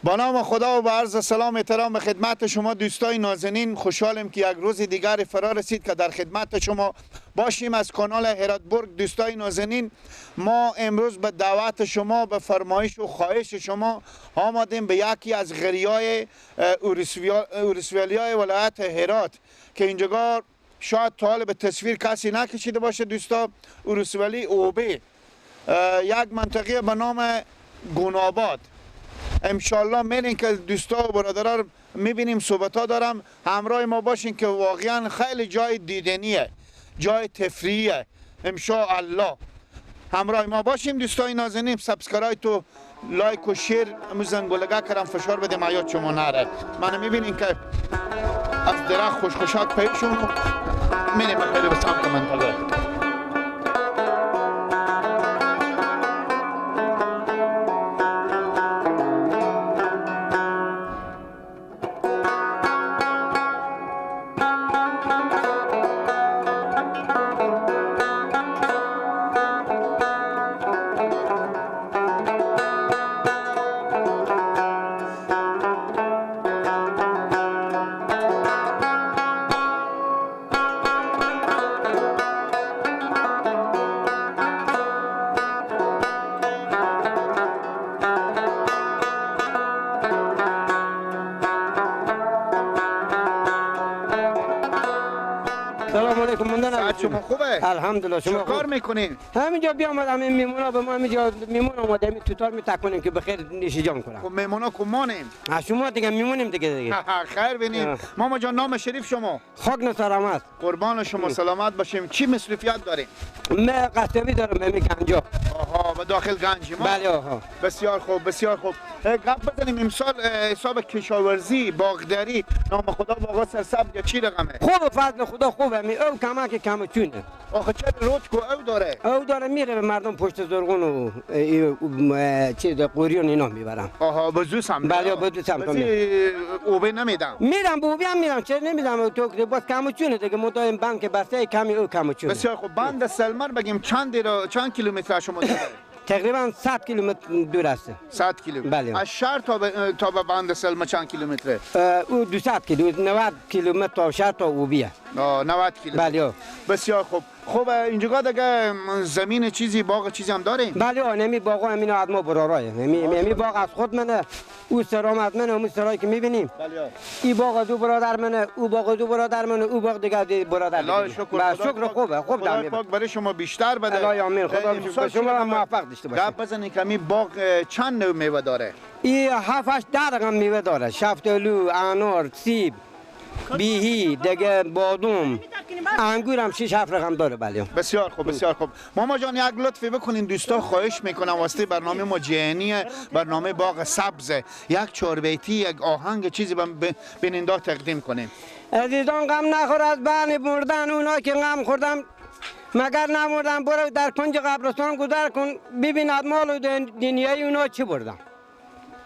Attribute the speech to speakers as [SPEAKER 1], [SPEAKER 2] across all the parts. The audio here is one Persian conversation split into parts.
[SPEAKER 1] با نام خدا و با عرض سلام احترام به خدمت شما دوستای نازنین، خوشحالم که یک روز دیگر فرا رسید که در خدمت شما باشیم از کانال هراتبورگ. دوستای نازنین، ما امروز به دعوت شما، به فرمایش و خواهش شما آمدیم به یکی از غریای اورسویلیای ولایت هرات که اینجا شاید تا حال به تصویر کسی نکشیده باشه. دوستا، اورسویلی اوبه، یک منطقه به نام گوناباد. انشالله میرین که دوستا و برادرها رو میبینیم، صحبت ها دارم، همراه ما باشین که واقعا خیلی جای دیدنیه، جای تفریحیه. انشالله همراه ما باشیم دوستای نازنین. سابسکرایب تو لایک و شیر زنگولگه کردم فشار بدیم حیات شما نره. من میبینین که از درخت خوشخوشک پیشون میریم خیلی به سمت منطقه.
[SPEAKER 2] سلام علیکم.
[SPEAKER 1] شما خوبه؟
[SPEAKER 2] الحمدلله. شما
[SPEAKER 1] کار میکنین؟
[SPEAKER 2] همینجا بیامدم، این میمونا به ما همینجا میمون اومدیم توتار میتکنیم که بخیر نیش جان کنم.
[SPEAKER 1] خب میمونا کمانیم؟
[SPEAKER 2] شما دیگه میمونیم دیگه.
[SPEAKER 1] خیر بینیم. ماما جان، نام شریف شما؟
[SPEAKER 2] خاک نصرآمد.
[SPEAKER 1] قربان شما، سلامت باشیم. چی مصروفیت داریم؟
[SPEAKER 2] من قصبی دارم به گنجا.
[SPEAKER 1] آها، به داخل گنج ما؟
[SPEAKER 2] بله. آها،
[SPEAKER 1] بسیار خوب، بسیار خوب. گپ بزنیم امسال حساب کشاورزی، باغداری، نام خدا باغ سرسبز چی رقمه؟
[SPEAKER 2] خوب، فضل خدا خوبه. او کمک کم چونه.
[SPEAKER 1] آخه چه روچ کو او داره؟
[SPEAKER 2] او داره میره به مردم پشت زرغون و چیز قوریون اینا میبرم.
[SPEAKER 1] آها، بزو سمت.
[SPEAKER 2] بله، بزو سمت.
[SPEAKER 1] اوبه نمیدم.
[SPEAKER 2] میرم بوبی هم میرم، چه نمیدم تو باز کم چونه دیگه. مدام بانک بسته کمی او کم چونه.
[SPEAKER 1] بسیار خوب. بند سلمر بگیم چند کیلومتر شما داره؟
[SPEAKER 2] تقریبا 100 کیلومتر دور است.
[SPEAKER 1] 100 کیلومتر.
[SPEAKER 2] بله.
[SPEAKER 1] از شهر تا به بند سلمر چند کیلومتره؟
[SPEAKER 2] او 200 کیلومتر، 90 کیلومتر تا شهر تا اوبیه.
[SPEAKER 1] 90 کیلومتر.
[SPEAKER 2] بله.
[SPEAKER 1] بسیار خوب. خب اینجا دیگه زمین چیزی، باغ چیزی هم داریم؟
[SPEAKER 2] بله. نمی باغ همین آدما برارای. نمی باغ از خود منه. او سرام از منه، اون سرایی که میبینیم.
[SPEAKER 1] بله.
[SPEAKER 2] این باغ دو برادر منه، او باغ دو برادر منه، او باغ دیگه برادر دیگه.
[SPEAKER 1] الله شکر.
[SPEAKER 2] شکر خوبه. خوب
[SPEAKER 1] خدا
[SPEAKER 2] دارم.
[SPEAKER 1] پاک برای شما بیشتر بده.
[SPEAKER 2] الله آمین. خدا شما موفق داشته باشه.
[SPEAKER 1] گپ بزنید که این باغ چند نوع میوه داره؟
[SPEAKER 2] این 7 8 رقم میوه داره. شفتالو، انار، سیب، بیهی، دیگه بادوم، انگور هم 6 7 رقم داره. بله.
[SPEAKER 1] بسیار خوب، بسیار خوب. ماما جان، یک لطفی بکنین دوستا، خواهش میکنم واسه برنامه ما جهنی، برنامه باغ سبز، یک چاربیتی، یک آهنگ چیزی بیننده تقدیم کنیم.
[SPEAKER 2] عزیزان، غم نخور از بن مردن، اونا که غم خوردن مگر نمردن. برو در کنج قبرستان گذر کن، ببیند مال و دنیای اونا چی بردن.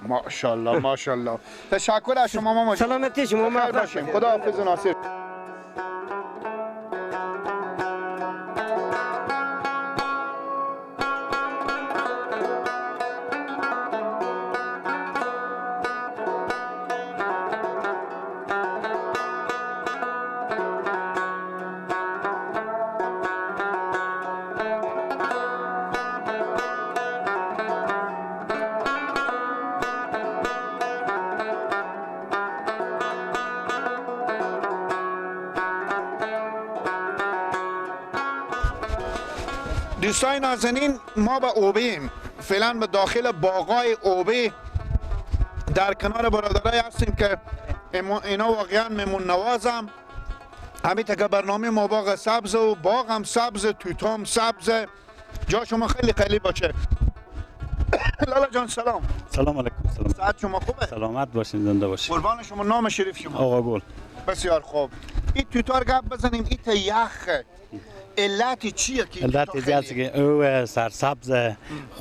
[SPEAKER 1] ماشاءالله، ماشاءالله. تشکر از شما ماما جان.
[SPEAKER 2] سلامتی شما.
[SPEAKER 1] خیر باشین. خدا حافظ و ناصر. دوستای نازنین، ما به اوبیم، فعلا به داخل باغای اوبه در کنار برادرای هستیم که اینا واقعا میمون نوازم. همین که برنامه ما باغ سبز و باغ هم سبز، توتام سبز. جا شما خیلی خیلی باشه. لالا جان سلام.
[SPEAKER 3] سلام علیکم. سلام.
[SPEAKER 1] ساعت شما خوبه؟
[SPEAKER 3] سلامت باشین، زنده باشین.
[SPEAKER 1] قربان شما. نام شریف شما؟
[SPEAKER 3] آقا گل.
[SPEAKER 1] بسیار خوب. این توتار گپ بزنیم، این یخ علت چیه که
[SPEAKER 3] علت است که او سرسبز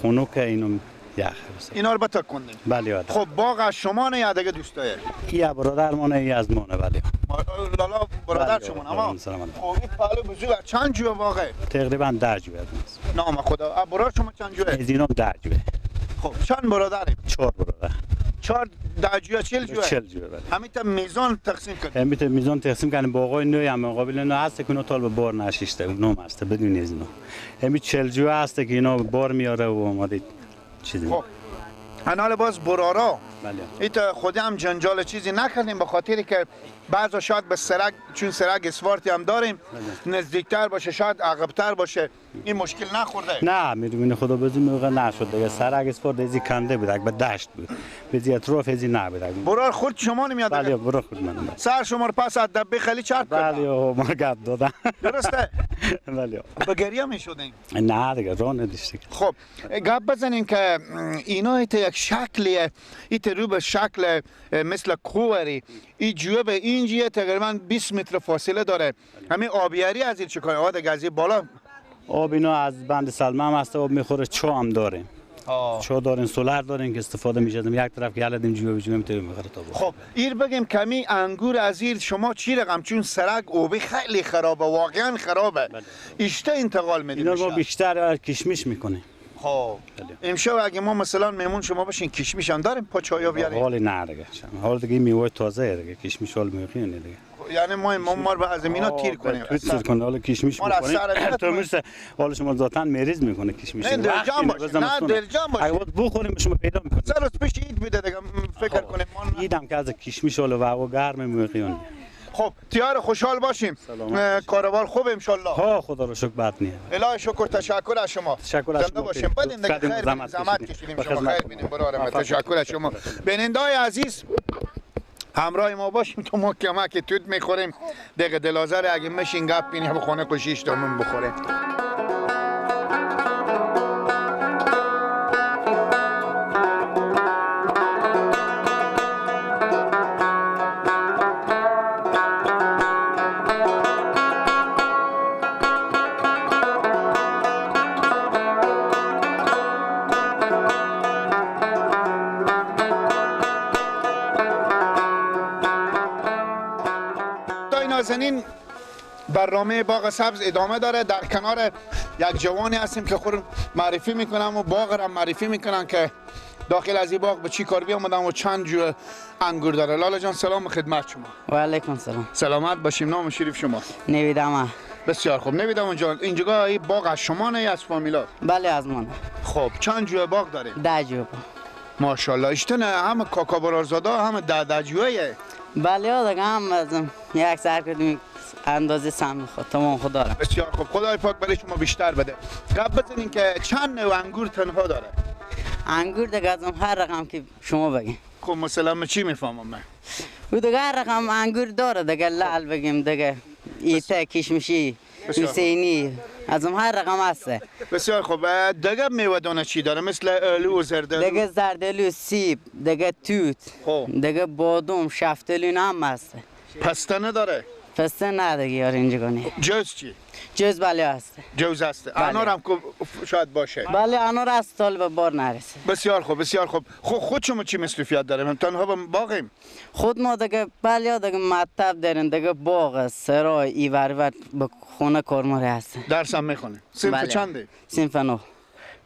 [SPEAKER 3] خنک اینو یخ.
[SPEAKER 1] اینا رو بتکونیم.
[SPEAKER 3] بله یاد.
[SPEAKER 1] خب باغ از شما نه یا دیگه دوستای؟
[SPEAKER 3] یا برادر مونه یا از مونه. بله.
[SPEAKER 1] لالا برادر شما. اما خب این پالو بزرگ چند جوه واقعه؟
[SPEAKER 3] تقریبا 10 جوه است.
[SPEAKER 1] نام خدا. برادر شما چند جوه؟
[SPEAKER 3] از اینا 10 جوه.
[SPEAKER 1] خب چند برادریم؟
[SPEAKER 3] 4 برادر.
[SPEAKER 1] 4 10 جوه 40 جوه
[SPEAKER 3] 40 جوه بله.
[SPEAKER 1] همین تا میزان تقسیم کنید.
[SPEAKER 3] همین میزان تقسیم کنیم با آقای نوی هم مقابل نو هست که اینا طال به بار نشیشته نو هست بدون از نو. همین 40 جوه هست که اینا بار میاره و اومده چیزی.
[SPEAKER 1] خب حالا باز برارا
[SPEAKER 3] بله.
[SPEAKER 1] ایت خودی هم جنجال چیزی نکردیم به خاطری که بعضا شاید به سرک چون سرک اسفارتی هم داریم نزدیکتر باشه شاید عقبتر باشه این مشکل نخورده.
[SPEAKER 3] نه میدونی خدا بزی موقع نشد دیگه سرک اسفارت ازی کنده بود به دشت بود بزی اطراف ازی نبود.
[SPEAKER 1] برار خورد شما نمیاد.
[SPEAKER 3] بله برار خورد من.
[SPEAKER 1] سر شما رو پس از دبه خیلی چرت کرد.
[SPEAKER 3] بله ما گپ دادم.
[SPEAKER 1] درسته؟
[SPEAKER 3] بله.
[SPEAKER 1] به گریه میشدین.
[SPEAKER 3] نه دیگه راه نداشتیم.
[SPEAKER 1] خب گپ بزنیم که اینا ایت یک شکلیه ایت رو به شکل مثل کوری این جوه به اینجیه تقریبا 20 متر فاصله داره. همین آبیاری از این چیکار آده گازی بالا
[SPEAKER 3] آب اینا از بند سلمه هم هست آب میخوره چا هم داریم. چا دارین سولار دارین که استفاده میشه یک طرف که یالدیم جوه میتونه میخوره تا.
[SPEAKER 1] خب ایر بگیم کمی انگور از ایر شما چی رقم چون سرک اوبی خیلی خرابه واقعا خرابه. اشته انتقال میدیم.
[SPEAKER 3] اینا ما بیشتر کشمش میکنیم.
[SPEAKER 1] خب امشب اگه ما مثلا مهمون شما باشین کشمش هم داریم پاچایا بیاریم.
[SPEAKER 3] حال نه دیگه. حال دیگه میوه تازه دیگه کشمش حال میخوین دیگه.
[SPEAKER 1] یعنی ما رو از زمینا تیر کنیم.
[SPEAKER 3] تیر کنه حالا کشمش میکنیم. تو میشه حال شما ذاتاً مریض میکنه کشمش.
[SPEAKER 1] نه دلجام باشه. نه دلجام باشه.
[SPEAKER 3] اگه بخوریم شما پیدا میکنه.
[SPEAKER 1] سر روز پیش عید بوده دیگه فکر کنیم.
[SPEAKER 3] عیدم که از کشمش حال و گرم میخوین.
[SPEAKER 1] خب تیار خوشحال باشیم. کاروبار خوب ان شاء الله.
[SPEAKER 3] ها خدا رو شکر بد نیست.
[SPEAKER 1] الهی شکر تشکر از شما.
[SPEAKER 3] تشکر از شما.
[SPEAKER 1] باشیم. بدین دیگه خیر زحمت کشیدیم شما خیر بینیم برادر تشکر از شما. بیننده‌های عزیز همراه ما باشیم تو ما کمک توت میخوریم دیگه دلازر اگه مشین گپ بینیم به خونه کشیش تامون بخوریم. نازنین برنامه باغ سبز ادامه داره. در کنار یک جوانی هستیم که خود معرفی میکنم و باغ را معرفی میکنن که داخل از این باغ به چی کار بیامدن و چند جور انگور داره. لالا جان سلام خدمت شما.
[SPEAKER 2] و علیکم سلام.
[SPEAKER 1] سلامت باشیم. نام شریف شما؟
[SPEAKER 2] نویدم.
[SPEAKER 1] بسیار خوب. نویدم جان اینجا این باغ از شما نه از فامیلا؟
[SPEAKER 2] بله از من.
[SPEAKER 1] خب چند جور باغ داره؟
[SPEAKER 2] 10 جوه.
[SPEAKER 1] ماشاءالله اشته نه همه کاکا برارزاده همه 10 جوه.
[SPEAKER 2] بله دیگه هم ازم یک سر کردیم اندازه سم میخواد تمام خدا را.
[SPEAKER 1] بسیار خوب خدای پاک برای شما بیشتر بده. گپ بزنین که چند نوع انگور تنها داره؟
[SPEAKER 2] انگور دیگه ازم هر رقم که شما بگین.
[SPEAKER 1] خب مثلا چی میفهمم من؟
[SPEAKER 2] او دیگه هر رقم انگور داره دیگه لعل بگیم دیگه ایته کشمشی حسینی ازم هر رقم هسته.
[SPEAKER 1] بسیار خوب. دیگه میوه دانه چی داره مثل الو و زردالو؟
[SPEAKER 2] دیگه زردالو سیب دیگه توت دیگه بادام شفتالو هم هسته.
[SPEAKER 1] پسته نداره؟
[SPEAKER 2] پسته نه دیگه یار اینجا کنی.
[SPEAKER 1] جوز چی؟
[SPEAKER 2] جوز بله هسته.
[SPEAKER 1] جوز هسته. انار هم که شاید باشه.
[SPEAKER 2] بله انار از سال به بار نرسه.
[SPEAKER 1] بسیار خوب بسیار خوب. خود شما چی مصرفیت داریم؟ تنها به باغیم؟
[SPEAKER 2] خود ما دیگه بله دیگه مطب داریم دیگه باغ سرای ایور به خونه کارماری هست.
[SPEAKER 1] درس هم میخونه. صنف چنده؟
[SPEAKER 2] صنف 9.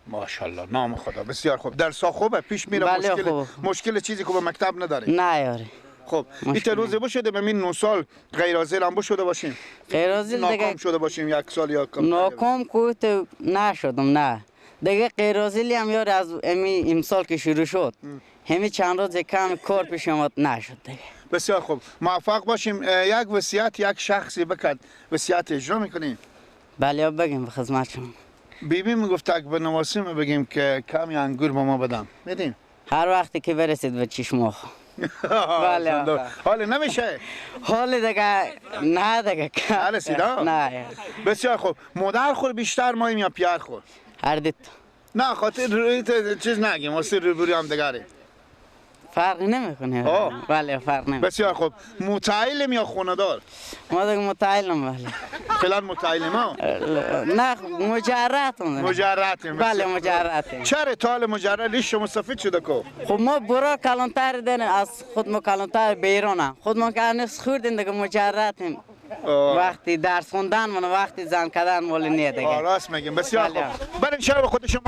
[SPEAKER 1] ماشاءالله نام خدا. بسیار خوب. درس خوبه پیش میره؟
[SPEAKER 2] بله
[SPEAKER 1] مشکل چیزی که به مکتب نداره؟
[SPEAKER 2] نه یاری.
[SPEAKER 1] خب این روزه بشده به من 9 سال غیر حاضر هم بشده باشیم؟
[SPEAKER 2] غیر حاضر دیگه
[SPEAKER 1] ناکام شده باشیم یک سال یا کم؟
[SPEAKER 2] ناکام کوت نشدم نه دیگه غیر حاضری هم یار از امسال که شروع شد همین چند روز کم کار پیش اومد نشد دیگه.
[SPEAKER 1] بسیار خوب موفق باشیم. یک وصیت یک شخصی بکرد وصیت اجرا میکنیم؟
[SPEAKER 2] بله بگیم به خدمت شما.
[SPEAKER 1] بیبی میگفت اگه به نواسیم بگیم که کمی انگور به ما بدم میدین؟
[SPEAKER 2] هر وقتی که برسید به چشم
[SPEAKER 1] بله حالا نمیشه؟
[SPEAKER 2] حالا دیگه نه دیگه
[SPEAKER 1] نرسید؟
[SPEAKER 2] نه.
[SPEAKER 1] بسیار خوب. مادر خور بیشتر ماییم یا پیر خور؟
[SPEAKER 2] هر دیت.
[SPEAKER 1] نه خاطر چیز نگیم واسه روبروی هم دگره
[SPEAKER 2] فرقی نمیکنه. بله فرق نمیکنه.
[SPEAKER 1] بسیار خوب. متعلم یا خوندار؟
[SPEAKER 2] ما دیگه متعلم. بله
[SPEAKER 1] فعلا متعلم ها؟
[SPEAKER 2] نه مجردم.
[SPEAKER 1] مجردم.
[SPEAKER 2] بله مجردم.
[SPEAKER 1] چرا تال مجرد لیش شما سفید شده کو؟
[SPEAKER 2] خب ما برا کلانتر داریم از خود ما کلانتر بیرونم خود ما که هنوز خوردیم دیگه مجردیم. وقتی درس خوندن من وقتی زن کردن مال نیه دیگه.
[SPEAKER 1] راست میگیم. بسیار خوب. بریم شب خود شما.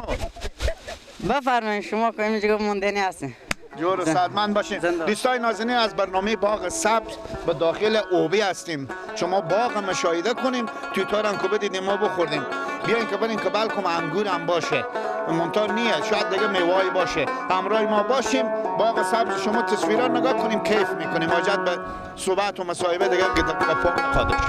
[SPEAKER 2] بفرمایید شما که اینجا موندنی هستین.
[SPEAKER 1] جور و سعادتمند باشین.
[SPEAKER 2] زنده.
[SPEAKER 1] دوستای نازنین، از برنامه باغ سبز به داخل اوبی هستیم. شما باغ مشاهده کنیم، توتار هم که بدیدیم ما بخوردیم. بیاین که برین که بلکم انگور هم باشه، منتها نیه، شاید دیگه میوه‌ای باشه. همراه ما باشیم، باغ سبز شما تصویرا نگاه کنیم، کیف میکنیم. حاجت به صحبت و مصاحبه دیگه قپا نخوادش.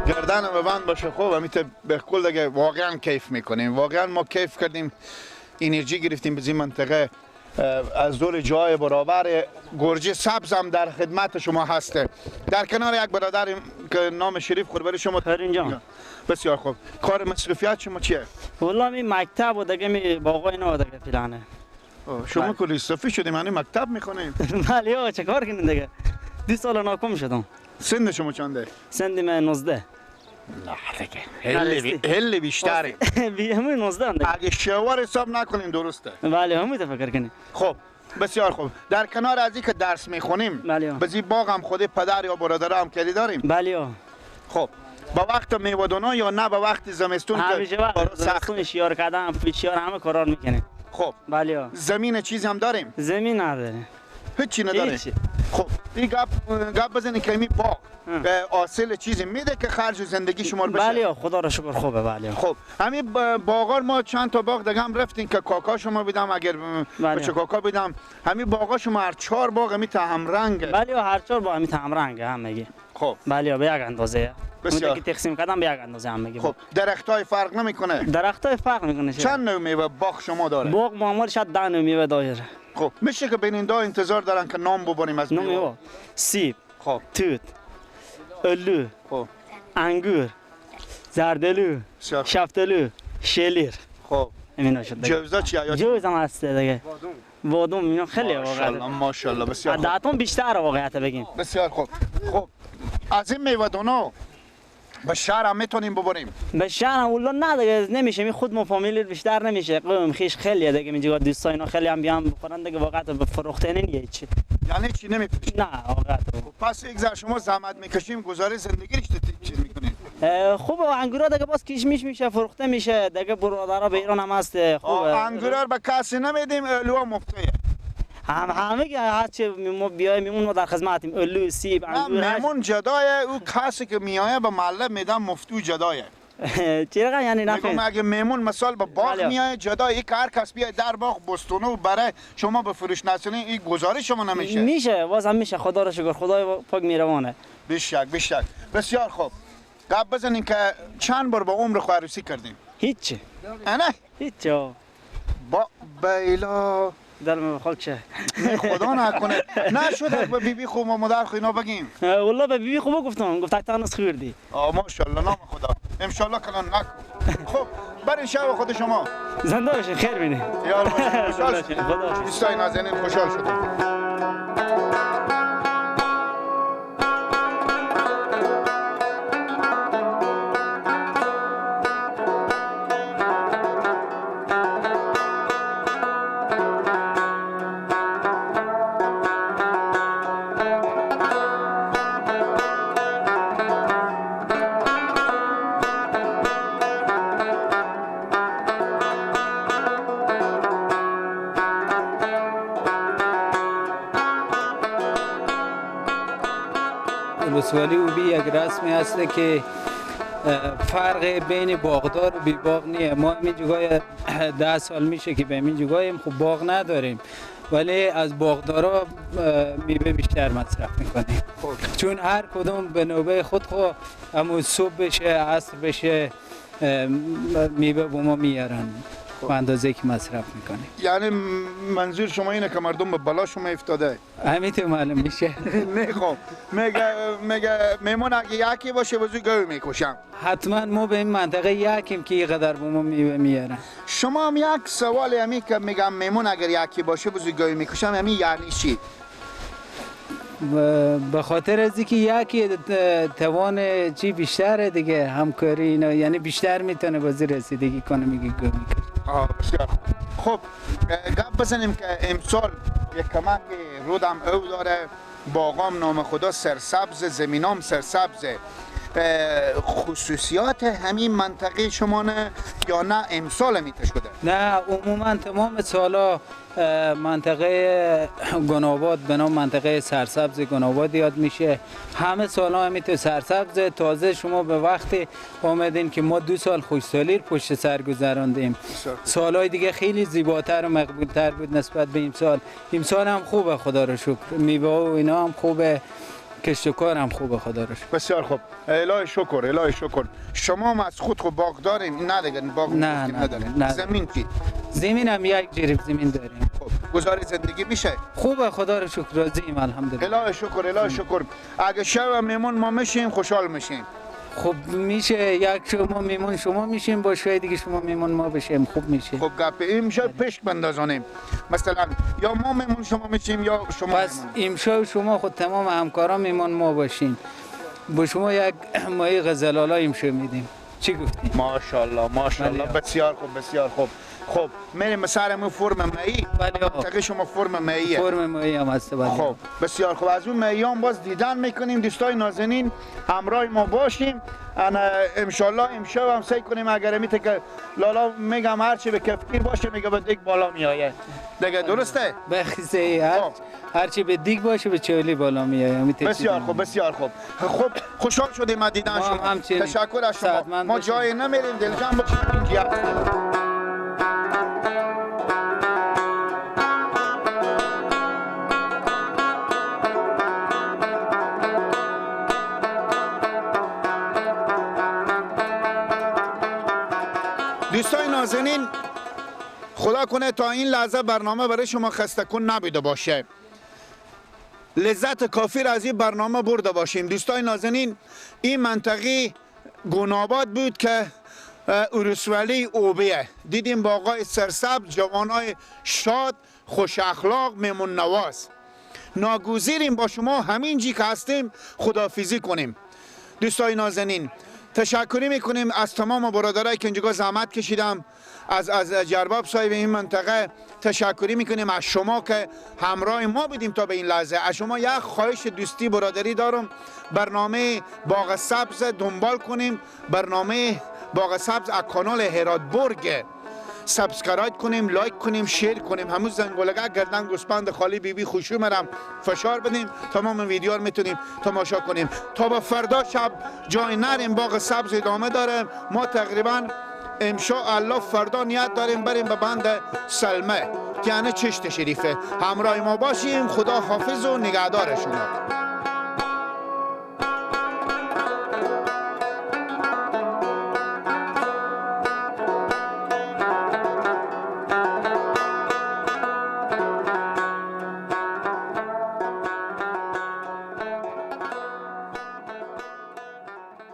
[SPEAKER 1] گردن به بند باشه. خوب امیت به کل دیگه واقعا کیف میکنیم. واقعا ما کیف کردیم، انرژی گرفتیم به این منطقه. از دور جای برابر گرجه سبز هم در خدمت شما هسته. در کنار یک برادر که نام شریف خوربری شما.
[SPEAKER 4] فرین جان.
[SPEAKER 1] بسیار خوب. کار مصرفیات شما چیه؟
[SPEAKER 4] والله می مکتب و دیگه می باقا اینا دیگه پلانه.
[SPEAKER 1] شما کلی استفی شدیم، یعنی مکتب میخونیم.
[SPEAKER 4] بله چه کار کنین دیگه. 2 سال ناکام شدم.
[SPEAKER 1] سن شما چنده؟
[SPEAKER 4] سن من 19.
[SPEAKER 1] نه دیگه هل بیشتره.
[SPEAKER 4] همون 19 دیگه.
[SPEAKER 1] اگه شوار حساب نکنین درسته.
[SPEAKER 4] بله همون فکر کنین.
[SPEAKER 1] خب بسیار خوب. در کنار از اینکه درس میخونیم،
[SPEAKER 4] بله.
[SPEAKER 1] بزی باغ هم خود پدر یا برادر هم کلی داریم.
[SPEAKER 4] بله.
[SPEAKER 1] خب با وقت میوه‌دونا یا نه با وقت زمستون
[SPEAKER 4] همیشه وقت زمستون شیار کردن، شیار همه کارا میکنه.
[SPEAKER 1] خب
[SPEAKER 4] بله.
[SPEAKER 1] زمین چیزی هم داریم؟
[SPEAKER 4] زمین نداره.
[SPEAKER 1] هیچی نداره. خب این گپ بزنید که این باغ به حاصل چیزی میده که خرج زندگی شما بشه؟
[SPEAKER 4] بله خدا را شکر خوبه. بله.
[SPEAKER 1] خب همین باغار ما چند تا باغ دیگه هم رفتیم که کاکا شما بدم، اگر بچه کاکا بدم. همین باغا شما هر 4 باغ می هم رنگه.
[SPEAKER 4] بله هر 4 باغ می هم رنگه همگی.
[SPEAKER 1] خب
[SPEAKER 4] بله به یک اندازه.
[SPEAKER 1] بسیار.
[SPEAKER 4] اون که تقسیم کردم به یک اندازه همگی.
[SPEAKER 1] خب درختای فرق نمیکنه؟
[SPEAKER 4] درختای فرق میکنه.
[SPEAKER 1] چند نوع میوه باغ شما داره؟
[SPEAKER 4] باغ معمول شاید 10 نوع میوه داره.
[SPEAKER 1] خب میشه که بیننده انتظار دارن که نام ببریم از میوه؟
[SPEAKER 4] سیب،
[SPEAKER 1] خب
[SPEAKER 4] توت، الو،
[SPEAKER 1] خب
[SPEAKER 4] انگور، زردالو، شفتالو، شلیر.
[SPEAKER 1] خب
[SPEAKER 4] اینا شد.
[SPEAKER 1] جوزا چیه؟
[SPEAKER 4] جوز هم هست دیگه. بادام اینا خیلی
[SPEAKER 1] ماشاءالله ماشاءالله بسیار خوب.
[SPEAKER 4] دهتون بیشتر واقعیت بگیم.
[SPEAKER 1] بسیار خوب. خب از این میوه دونا به شهر هم میتونیم ببریم؟
[SPEAKER 4] به شهر هم والله نه دیگه نمیشه. می خود ما فامیلی بیشتر نمیشه. قوم خیش خیلی دیگه میگه دوستا اینا خیلی هم بیان بخورن دیگه واقعیت به فروختن نیه چی.
[SPEAKER 1] یعنی چی نمیفروشی؟
[SPEAKER 4] نه واقعیت.
[SPEAKER 1] پس یک ذره شما زحمت میکشیم، گزارش زندگی چیز میکنیم.
[SPEAKER 4] خوب انگورا دیگه باز کشمش میشه، فروخته میشه دیگه. برادرها به ایران هم هست. خوبه.
[SPEAKER 1] انگورا به کسی نمیدیم، الو مفتیه.
[SPEAKER 4] همه که هر چی ما بیایم میمون ما در خدمتیم. الو، سیب، انگور.
[SPEAKER 1] میمون جدایه، او کسی که میایه به محله میدم مفتو جدایه.
[SPEAKER 4] چرا یعنی
[SPEAKER 1] میگم
[SPEAKER 4] نفهم.
[SPEAKER 1] اگه میمون مثال به باغ
[SPEAKER 4] بله.
[SPEAKER 1] میایه جدایی که هر کس بیاد در باغ بستونه و برای شما به فروش نرسونین، این گزارش شما نمیشه.
[SPEAKER 4] میشه بازم میشه. خدا را شکر خدای پاک مهربانه.
[SPEAKER 1] بیشک بسیار خوب. گپ بزنین که چند بار با عمر خو عروسی کردیم؟
[SPEAKER 4] هیچ.
[SPEAKER 1] نه
[SPEAKER 4] هیچ.
[SPEAKER 1] با بیلا
[SPEAKER 4] در من خاک شه.
[SPEAKER 1] خدا نکنه نشد به بیبی خوب و مادر خو اینا بگیم.
[SPEAKER 4] والله به بیبی خوب گفتم. گفت تا نس خوردی.
[SPEAKER 1] ماشاءالله نام خدا. ان شاء الله کلان نکن. خب برین شب خود شما
[SPEAKER 4] زنده باشین. خیر بینی.
[SPEAKER 1] یار باشین. خوشحال
[SPEAKER 4] خدا حافظ.
[SPEAKER 1] دوستای نازنین خوشحال شدم.
[SPEAKER 5] ولسوالی اوبی یک رسمی هست که فرق بین باغدار و بی باغ نیه. ما همین جگای 10 سال میشه که به همین جگایم خب باغ نداریم، ولی از باغدارا میوه بیشتر مصرف میکنیم. چون هر کدوم به نوبه خود صبح بشه عصر بشه میوه با ما میارن. به اندازه که مصرف میکنیم.
[SPEAKER 1] یعنی منظور شما اینه که مردم به بلا شما افتاده؟
[SPEAKER 5] همینطور معلوم میشه.
[SPEAKER 1] نه خب میگه میمون اگه یکی باشه بزرگ گوی میکشم.
[SPEAKER 5] حتما ما به این منطقه یکیم که اینقدر به ما میوه میارن.
[SPEAKER 1] شما هم یک سوال همی که میگم میمون اگر یکی باشه بزرگ گوی میکشم همی یعنی چی؟
[SPEAKER 5] به خاطر از اینکه یکی توان چی بیشتره دیگه، همکاری اینا، یعنی بیشتر میتونه بازی رسیدگی کنه. میگه گوی میکنه.
[SPEAKER 1] بسیار خب گپ بزنیم که امسال یک کمک رودم او داره، باغام نام خدا سرسبز، زمینام سرسبزه. خصوصیات همین منطقه شما نه یا نه امسال میته شده؟
[SPEAKER 5] نه عموما تمام سالا منطقه گناباد به نام منطقه سرسبز گناباد یاد میشه. همه سالا همیتو سرسبز. تازه شما به وقتی آمدین که ما 2 سال خوشسالی پشت سر گذراندیم. سالهای دیگه خیلی زیباتر و مقبولتر بود نسبت به امسال. امسال هم خوبه خدا رو شکر، میوه و اینا هم خوبه، کشت و کار هم خوبه خدا رو شکر.
[SPEAKER 1] بسیار خوب، الهی شکر الهی شکر. شما هم از خود باغ دارین؟ نه دیگه باغ ندارین.
[SPEAKER 5] نه.
[SPEAKER 1] زمین چی؟
[SPEAKER 5] زمین هم یک جریب زمین داریم.
[SPEAKER 1] خب گزارش زندگی میشه؟
[SPEAKER 5] خوبه خدا رو شکر، راضییم الحمدلله.
[SPEAKER 1] الهی شکر الهی شکر. اگه شب میمون ما میشیم خوشحال میشیم.
[SPEAKER 5] خب میشه یک شما میمون شما میشیم، با شاید دیگه شما میمون ما بشیم، خوب میشه.
[SPEAKER 1] خب گپ امشب پیش بندازانیم، مثلا یا ما میمون شما میشیم یا شما
[SPEAKER 5] پس امشب شما خود تمام همکارا میمون ما باشین، با شما یک ماهی غزلالا امشب میدیم. چی گفتین؟
[SPEAKER 1] ماشاءالله ماشاءالله. بسیار خوب بسیار خوب. خب میریم سرمون فرم مایی.
[SPEAKER 5] بله
[SPEAKER 1] شما فرم ماییه.
[SPEAKER 5] فرم مایی هم هست. بله.
[SPEAKER 1] خب بسیار خوب. از اون ماییان باز دیدن میکنیم. دوستای نازنین همراه ما باشیم. انا انشالله امشب هم سعی کنیم اگر میته که لالا میگم هرچی به کفگیر باشه میگه به دیگ بالا میآیه دیگه، درسته؟
[SPEAKER 5] بخیزه هرچی به دیگ باشه به چولی بالا میآیه.
[SPEAKER 1] بسیار خوب بسیار خوب. خب خوشحال شدیم از دیدن شما. تشکر از شما. ما جای نمیریم، دلجان باشیم اینجا. دوستای نازنین، خدا کنه تا این لحظه برنامه برای شما خسته کن نبوده باشه، لذت کافی را از این برنامه برده باشیم. دوستای نازنین، این منطقه گناباد بود که ارسولی اوبیه. دیدیم باغای سرسبز، جوانای شاد، خوش اخلاق، مهمون نواز. ناگزیریم با شما همینجی که هستیم خداحافظی کنیم. دوستای نازنین، تشکری میکنیم از تمام برادرایی که اینجا زحمت کشیدم، از جرباب صاحب این منطقه تشکری میکنیم، از شما که همراه ما بودیم تا به این لحظه. از شما یک خواهش دوستی برادری دارم، برنامه باغ سبز دنبال کنیم، برنامه باغ سبز از کانال هرات برگ سابسکرایب کنیم، لایک کنیم، شیر کنیم. همون زنگولگه گردن گوسپند خالی بی خوشو مرم فشار بدیم، تمام ویدیو رو میتونیم تماشا کنیم. تا به فردا شب جای نریم، باغ سبز ادامه داره. ما تقریبا انشاءالله فردا نیت داریم بریم به بند سلمه، یعنی چشت شریفه. همراه ما باشیم. خدا حافظ و نگهدار شما.